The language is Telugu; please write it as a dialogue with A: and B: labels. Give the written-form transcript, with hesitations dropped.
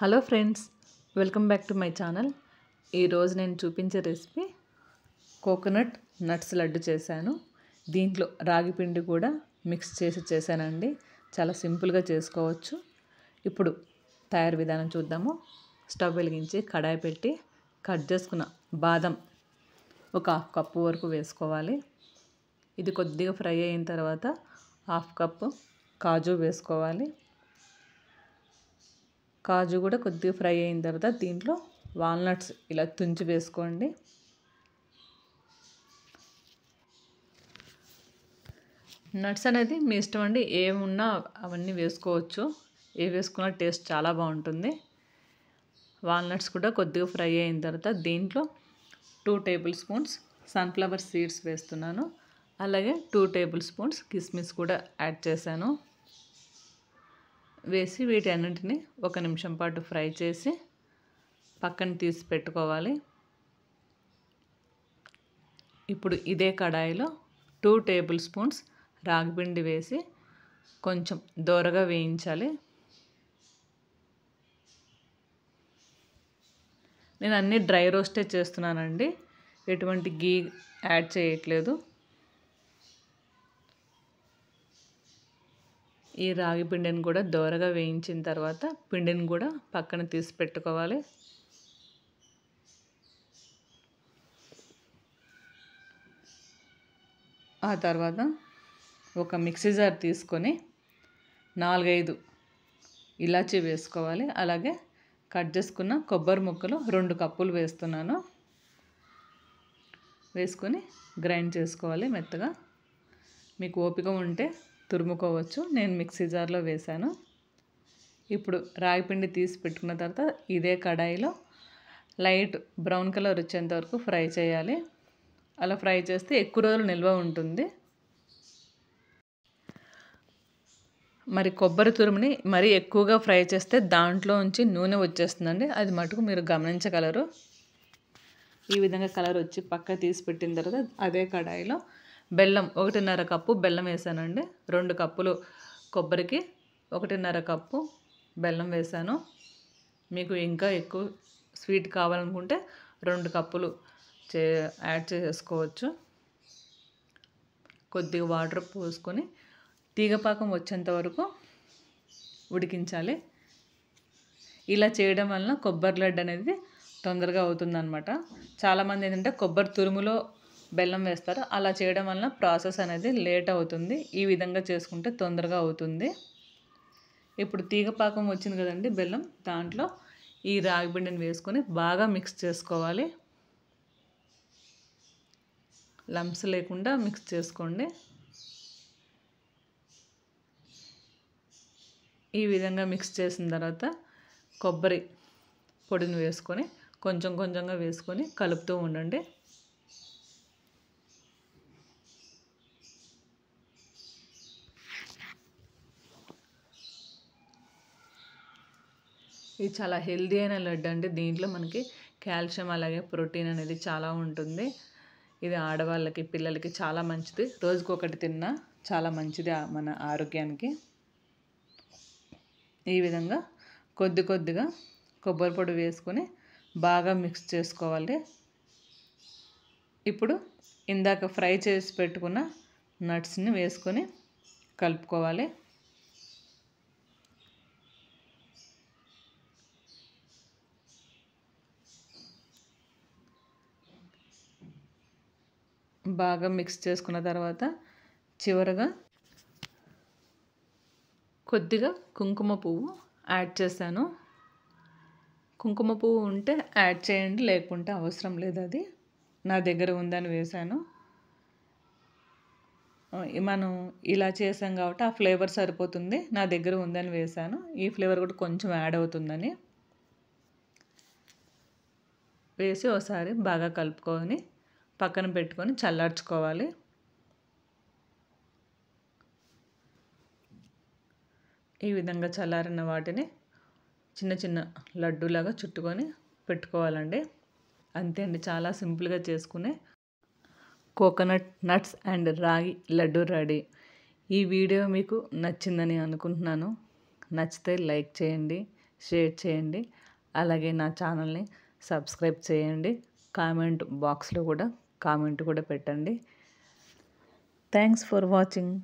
A: Hello friends, welcome back to my channel. ఈరోజు నేను చూపించే రెసిపీ కోకోనట్ నట్స్ లడ్డు చేశాను. దీంట్లో రాగి పిండి కూడా మిక్స్ చేసి చేశానండి. చాలా సింపుల్గా చేసుకోవచ్చు. ఇప్పుడు తయారు విధానం చూద్దాము. స్టవ్ వెలిగించి కడాయి పెట్టి కట్ చేసుకున్న బాదం ఒక హాఫ్ కప్పు వరకు వేసుకోవాలి. ఇది కొద్దిగా ఫ్రై అయిన తర్వాత హాఫ్ కప్పు కాజు వేసుకోవాలి. కాజు కూడా కొద్దిగా ఫ్రై అయిన తర్వాత దీంట్లో వాల్నట్స్ ఇలా తుంచి వేసుకోండి. నట్స్ అనేది మీ ఇష్టం అండి, ఏమున్నా అవన్నీ వేసుకోవచ్చు. ఏ వేసుకున్నా టేస్ట్ చాలా బాగుంటుంది. వాల్నట్స్ కూడా కొద్దిగా ఫ్రై అయిన తర్వాత దీంట్లో 2 టేబుల్ స్పూన్స్ సన్ఫ్లవర్ సీడ్స్ వేస్తున్నాను. అలాగే 2 టేబుల్ స్పూన్స్ కిస్మిస్ కూడా యాడ్ చేశాను. వేసి వీటన్నింటినీ 1 నిమిషం పాటు ఫ్రై చేసి పక్కన తీసి పెట్టుకోవాలి. ఇప్పుడు ఇదే కడాయిలో 2 టేబుల్ స్పూన్స్ రాగిపిండి వేసి కొంచెం దోరగా వేయించాలి. నేను అన్నీ డ్రై రోస్టే చేస్తున్నానండి, ఎటువంటి గీ యాడ్ చేయట్లేదు. ఈ రాగి పిండిని కూడా దోరగా వేయించిన తర్వాత పిండిని కూడా పక్కన తీసి పెట్టుకోవాలి. ఆ తర్వాత ఒక మిక్సీ జార్ తీసుకొని 4-5 ఇలాచీ వేసుకోవాలి. అలాగే కట్ చేసుకున్న కొబ్బరి ముక్కలు 2 కప్పులు వేస్తున్నాను. వేసుకొని గ్రైండ్ చేసుకోవాలి మెత్తగా. మీకు ఓపిక ఉంటే తురుముకోవచ్చు. నేను మిక్సీ జార్లో వేశాను. ఇప్పుడు రాగి పిండి తీసి పెట్టుకున్న తర్వాత ఇదే కడాయిలో లైట్ బ్రౌన్ కలర్ వచ్చేంత వరకు ఫ్రై చేయాలి. అలా ఫ్రై చేస్తే ఎక్కువ రోజులు నిల్వ ఉంటుంది. మరి కొబ్బరి తురుముని మరీ ఎక్కువగా ఫ్రై చేస్తే దాంట్లో నుంచి నూనె వచ్చేస్తుందండి. అది మటుకు మీరు గమనించగలరు. ఈ విధంగా కలర్ వచ్చి పక్క తీసి పెట్టిన తర్వాత అదే కడాయిలో బెల్లం 1.5 కప్పు బెల్లం వేసానండి. 2 కప్పులు కొబ్బరికి 1.5 కప్పు బెల్లం వేసాను. మీకు ఇంకా ఎక్కువ స్వీట్ కావాలనుకుంటే 2 కప్పులు యాడ్ చేసేసుకోవచ్చు. కొద్దిగా వాటర్ పోసుకొని తీగపాకం వచ్చేంత వరకు ఉడికించాలి. ఇలా చేయడం వలన కొబ్బరి లడ్డు అనేది తొందరగా అవుతుందన్నమాట. చాలామంది ఏంటంటే కొబ్బరి తురుములో బెల్లం వేస్తారు. అలా చేయడం వలన ప్రాసెస్ అనేది లేట్ అవుతుంది. ఈ విధంగా చేసుకుంటే తొందరగా అవుతుంది. ఇప్పుడు తీగపాకం వచ్చింది కదండి బెల్లం, దాంట్లో ఈ రాగి పిండిని వేసుకొని బాగా మిక్స్ చేసుకోవాలి. లంప్స్ లేకుండా మిక్స్ చేసుకోండి. ఈ విధంగా మిక్స్ చేసిన తర్వాత కొబ్బరి పొడిని వేసుకొని కొంచెం కొంచెంగా వేసుకొని కలుపుతూ ఉండండి. ఇది చాలా హెల్దీ అయిన లడ్డు అండి. దీంట్లో మనకి కాల్షియం అలాగే ప్రోటీన్ అనేది చాలా ఉంటుంది. ఇది ఆడవాళ్ళకి పిల్లలకి చాలా మంచిది. రోజుకు ఒకటి తిన్నా చాలా మంచిది మన ఆరోగ్యానికి. ఈ విధంగా కొద్ది కొద్దిగా కొబ్బరి పొడి వేసుకొని బాగా మిక్స్ చేసుకోవాలి. ఇప్పుడు ఇందాక ఫ్రై చేసి పెట్టుకున్న నట్స్ని వేసుకొని కలుపుకోవాలి. బాగా మిక్స్ చేసుకున్న తర్వాత చివరగా కొద్దిగా కుంకుమ పువ్వు యాడ్ చేశాను. కుంకుమ పువ్వు ఉంటే యాడ్ చేయండి, లేకుంటే అవసరం లేదు. అది నా దగ్గర ఉందని వేశాను. మనం ఇలా చేసాం కాబట్టి ఆ ఫ్లేవర్ సరిపోతుంది. నా దగ్గర ఉందని వేశాను. ఈ ఫ్లేవర్ కూడా కొంచెం యాడ్ అవుతుందని వేసి ఒకసారి బాగా కలుపుకొని పక్కన పెట్టుకొని చల్లార్చుకోవాలి. ఈ విధంగా చల్లారిన వాటిని చిన్న చిన్న లడ్డూలాగా చుట్టుకొని పెట్టుకోవాలండి. అంతే అండి, చాలా సింపుల్గా చేసుకునే కోకోనట్ నట్స్ అండ్ రాగి లడ్డు రెడీ. ఈ వీడియో మీకు నచ్చిందని అనుకుంటున్నాను. నచ్చితే లైక్ చేయండి, షేర్ చేయండి. అలాగే నా ఛానల్ని సబ్స్క్రైబ్ చేయండి. కామెంట్ బాక్స్లో కూడా కామెంట్ కూడా పెట్టండి. Thanks for watching.